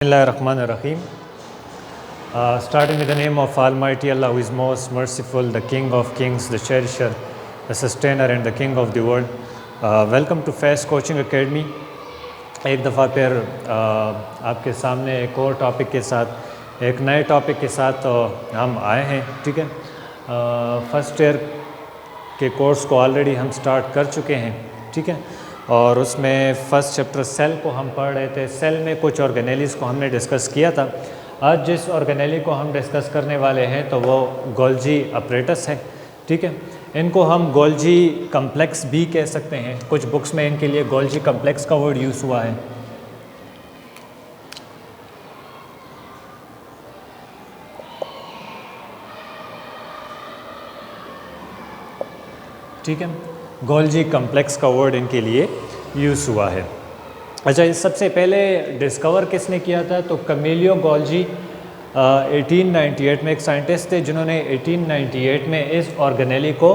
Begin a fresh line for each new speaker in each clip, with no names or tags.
Bismillahirrahmanirrahim. Starting with the name of Almighty Allah, who is most merciful, the King of Kings, the Cherisher, the Sustainer and the King of the world. Welcome to Fast Coaching Academy. एक दफ़ा फिर आपके सामने एक और topic के साथ, एक नए टॉपिक के साथ हम आए हैं. ठीक है, फर्स्ट ईयर के कोर्स को ऑलरेडी हम स्टार्ट कर चुके हैं. ठीक है, और उसमें फ़र्स्ट चैप्टर सेल को हम पढ़ रहे थे. सेल में कुछ ऑर्गेनेलीज़ को हमने डिस्कस किया था. आज जिस ऑर्गेनेली को हम डिस्कस करने वाले हैं तो वो गोल्जी अपरेटस है. ठीक है, इनको हम गोल्जी कम्प्लेक्स भी कह सकते हैं. कुछ बुक्स में इनके लिए गोल्जी कम्प्लेक्स का वर्ड यूज़ हुआ है. ठीक है, गोल्जी कम्प्लेक्स का वर्ड इनके लिए यूज़ हुआ है. अच्छा, इस सबसे पहले डिस्कवर किसने किया था? तो कैमिलियो गोल्जी 1898 में एक साइंटिस्ट थे जिन्होंने 1898 में इस ऑर्गेनेली को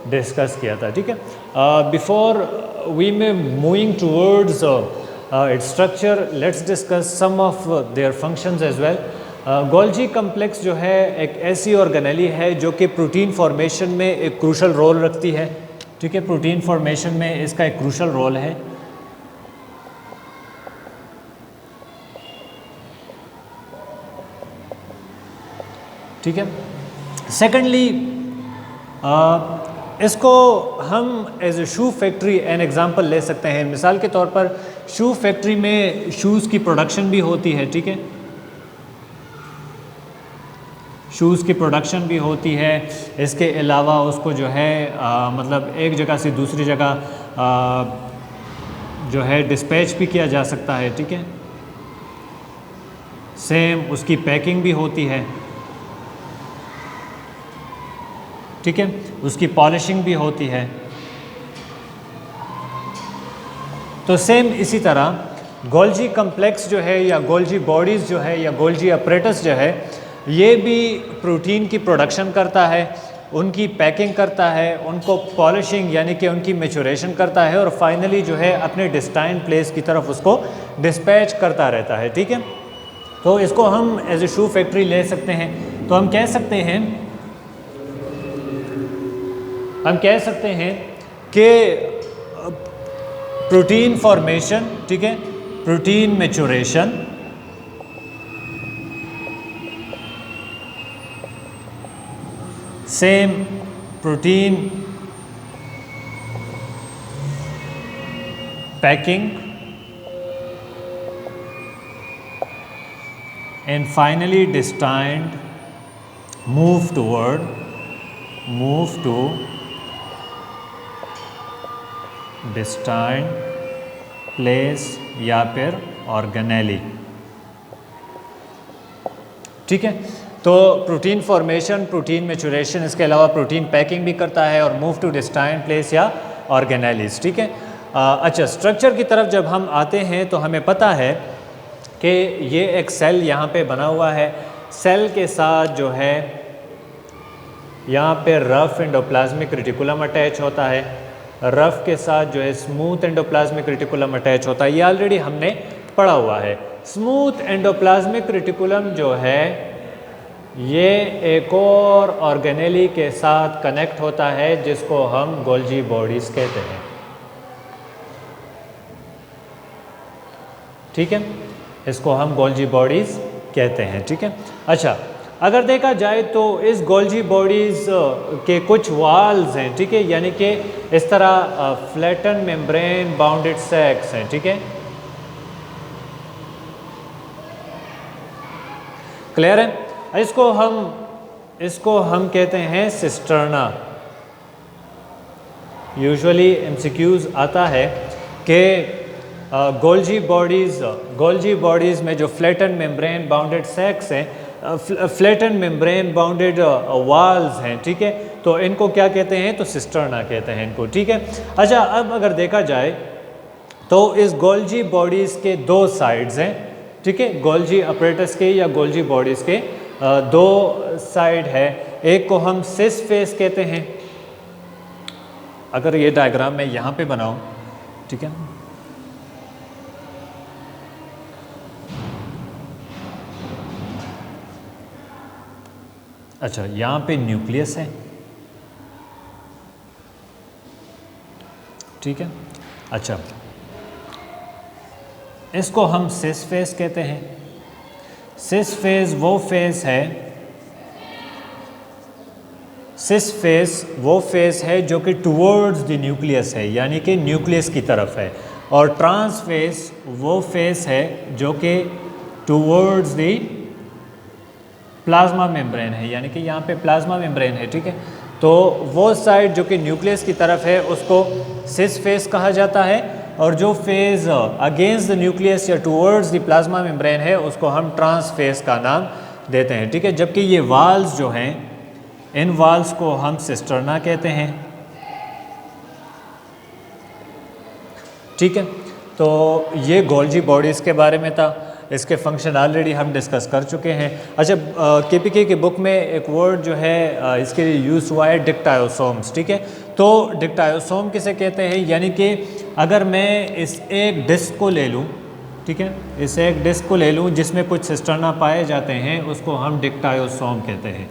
डिस्कस किया था. ठीक है, before we may moving towards its structure, let's discuss some of their functions as well. Golgi complex जो है एक ऐसी ऑर्गेनेली है जो कि प्रोटीन फॉर्मेशन में एक क्रूशल रोल रखती है. ठीक है, प्रोटीन फॉर्मेशन में इसका एक क्रूशल रोल है. ठीक है, सेकेंडली इसको हम as a shoe factory an example ले सकते हैं. मिसाल के तौर पर शू फैक्ट्री में शूज़ की प्रोडक्शन भी होती है. ठीक है, शूज़ की प्रोडक्शन भी होती है. इसके अलावा उसको जो है मतलब एक जगह से दूसरी जगह जो है डिस्पैच भी किया जा सकता है. ठीक है, सेम उसकी पैकिंग भी होती है. ठीक है, उसकी पॉलिशिंग भी होती है. तो सेम इसी तरह गोल्जी कम्प्लेक्स जो है या गोल्जी बॉडीज़ जो है या गोल्जी अपरेटस जो है ये भी प्रोटीन की प्रोडक्शन करता है, उनकी पैकिंग करता है, उनको पॉलिशिंग यानी कि उनकी मैच्योरेशन करता है और फाइनली जो है अपने डेस्टाइन प्लेस की तरफ उसको डिस्पैच करता रहता है. ठीक है, तो इसको हम एज ए शू फैक्ट्री ले सकते हैं. तो हम कह सकते हैं कि प्रोटीन फॉर्मेशन, ठीक है, protein maturation, same protein packing and finally destined move to destined place या फिर ऑर्गेनेली. ठीक है, तो प्रोटीन फॉर्मेशन, प्रोटीन मैच्योरेशन, इसके अलावा प्रोटीन पैकिंग भी करता है और मूव टू डेस्टाइन प्लेस या ऑर्गेनेलीज. ठीक है, अच्छा, स्ट्रक्चर की तरफ जब हम आते हैं तो हमें पता है कि ये एक सेल यहाँ पे बना हुआ है. सेल के साथ जो है यहाँ पे रफ एंडोप्लाज्मिक रेटिकुलम अटैच होता है. रफ के साथ जो है स्मूथ एंडोप्लाज्मिक रेटिकुलम अटैच होता है. ये ऑलरेडी हमने पढ़ा हुआ है. स्मूथ एंडोप्लाज्मिक रेटिकुलम जो है ये एक और ऑर्गेनेली के साथ कनेक्ट होता है जिसको हम गोल्जी बॉडीज़ कहते हैं. ठीक है, इसको हम गोल्जी बॉडीज़ कहते हैं. ठीक है, अच्छा, अगर देखा जाए तो इस गोल्जी बॉडीज़ के कुछ वाल्स हैं. ठीक है, यानी कि इस तरह फ्लैटन मेम्ब्रेन बाउंडेड सैक्स हैं. ठीक है, क्लियर है? इसको हम कहते हैं सिस्टर्ना. यूजुअली एमसीक्यूज़ आता है कि गोल्जी बॉडीज़ में जो फ्लैटन मेम्ब्रेन बाउंडेड सैक्स हैं, फ्लैटन मेम्ब्रेन बाउंडेड वाल्स हैं. ठीक है, तो इनको क्या कहते हैं? तो सिस्टर्ना कहते हैं इनको. ठीक है, अच्छा, अब अगर देखा जाए तो इस गोल्जी बॉडीज़ के दो साइड्स हैं. ठीक है, गोल्जी अपरेटस के या गोल्जी बॉडीज़ के दो साइड है. एक को हम सिस फेस कहते हैं. अगर ये डायग्राम मैं यहाँ पे बनाऊँ, ठीक है, अच्छा, यहाँ पे न्यूक्लियस है, ठीक है। अच्छा, इसको हम सिस फेज कहते हैं। सिस फेज वो फेज है, सिस फेज वो फेज है जो कि टुवर्ड्स द न्यूक्लियस है, यानी कि न्यूक्लियस की तरफ है। और ट्रांस फेज वो फेज है जो कि टुवर्ड्स द प्लाज्मा मेम्ब्रेन है, यानी कि यहाँ पे प्लाज्मा मेम्ब्रेन है, ठीक है। तो वो साइड जो कि न्यूक्लियस की तरफ है उसको सिस फेज कहा जाता है, और जो फेज अगेंस्ट द न्यूक्लियस या टुवर्ड्स द प्लाज्मा मेम्ब्रेन है उसको हम ट्रांस फेज का नाम देते हैं, ठीक है। जबकि ये वाल्स जो हैं, इन वाल्स को हम सिस्टर्ना कहते हैं, ठीक है। तो ये गोल्जी बॉडीज़ के बारे में था, इसके फंक्शन ऑलरेडी हम डिस्कस कर चुके हैं। अच्छा, केपीके की बुक में एक वर्ड जो है इसके लिए यूज़ हुआ है, डिक्टायोसोम्स, ठीक है। तो डिक्टायोसोम किसे कहते हैं, यानी कि अगर मैं इस एक डिस्क को ले लूँ, ठीक है, इस एक डिस्क को ले लूँ जिसमें कुछ सिस्टर्ना पाए जाते हैं, उसको हम डिक्टायोसोम कहते हैं,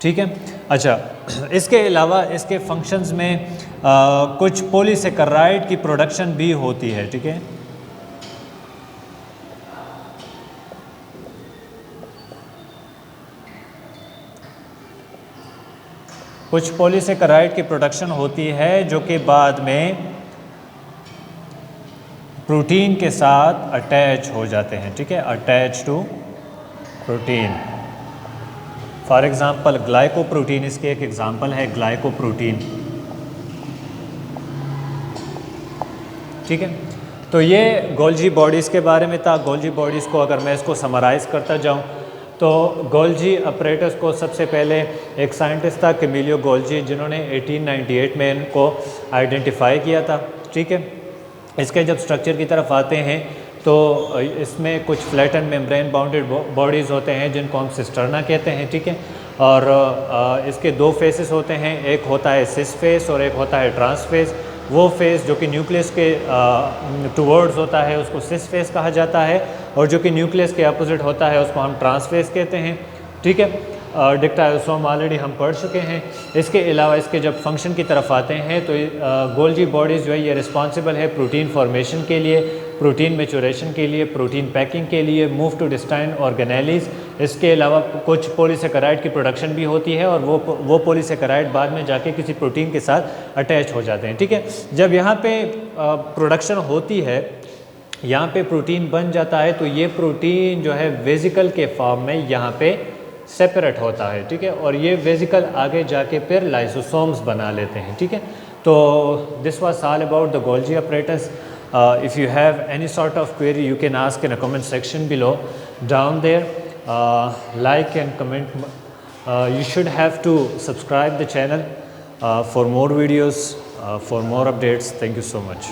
ठीक है। अच्छा, इसके अलावा इसके फंक्शंस में कुछ पॉलीसेकेराइड की प्रोडक्शन भी होती है, ठीक है। कुछ पॉलीसेकेराइड की प्रोडक्शन होती है जो कि बाद में प्रोटीन के साथ अटैच हो जाते हैं, ठीक है, attach to protein. For example glycoprotein इसके एक एग्ज़ाम्पल है, ग्लाइकोप्रोटीन, ठीक है। तो ये गोल्जी बॉडीज़ के बारे में था। गोल्जी बॉडीज़ को अगर मैं इसको समराइज़ करता जाऊँ तो गोल्जी अपरेटस को सबसे पहले एक साइंटिस्ट था कैमिलियो गोल्जी, जिन्होंने 1898 में इनको आइडेंटिफाई किया था, ठीक है। इसके जब स्ट्रक्चर की तरफ आते हैं तो इसमें कुछ फ्लैटन मेम्ब्रेन बाउंडेड बॉडीज़ होते हैं जिनको हम सिस्टर्ना कहते हैं, ठीक है। और इसके दो फेसेस होते हैं, एक होता है सिस फेस और एक होता है ट्रांस फेस। वो फेस जो कि न्यूक्लियस के टुवर्ड्स होता है उसको सिस फेस कहा जाता है, और जो कि न्यूक्लियस के अपोजिट होता है उसको हम ट्रांस फेस कहते हैं, ठीक है। डिक्टायोसोम ऑलरेडी हम पढ़ चुके हैं। इसके अलावा इसके जब फंक्शन की तरफ आते हैं तो गोल्जी बॉडीज़ जो है ये रिस्पॉन्सिबल है प्रोटीन फॉर्मेशन के लिए, प्रोटीन मेचुरेशन के लिए, प्रोटीन पैकिंग के लिए, मूव टू डिस्टाइन ऑर्गेनेलीज। इसके अलावा कुछ पॉलीसेकेराइड की प्रोडक्शन भी होती है, और वो पॉलीसेकेराइड बाद में जाके किसी प्रोटीन के साथ अटैच हो जाते हैं, ठीक है। जब यहाँ पे प्रोडक्शन होती है, यहाँ पे प्रोटीन बन जाता है, तो ये प्रोटीन जो है वेजिकल के फॉर्म में यहाँ पे सेपरेट होता है, ठीक है। और ये वेजिकल आगे जाके फिर लाइसोसोम्स बना लेते हैं, ठीक है। तो this was all about the Golgi apparatus. If you have any sort of query, you can ask in a comment section below down there. Like and comment. You should have to subscribe the channel for more videos, for more updates. Thank you so much.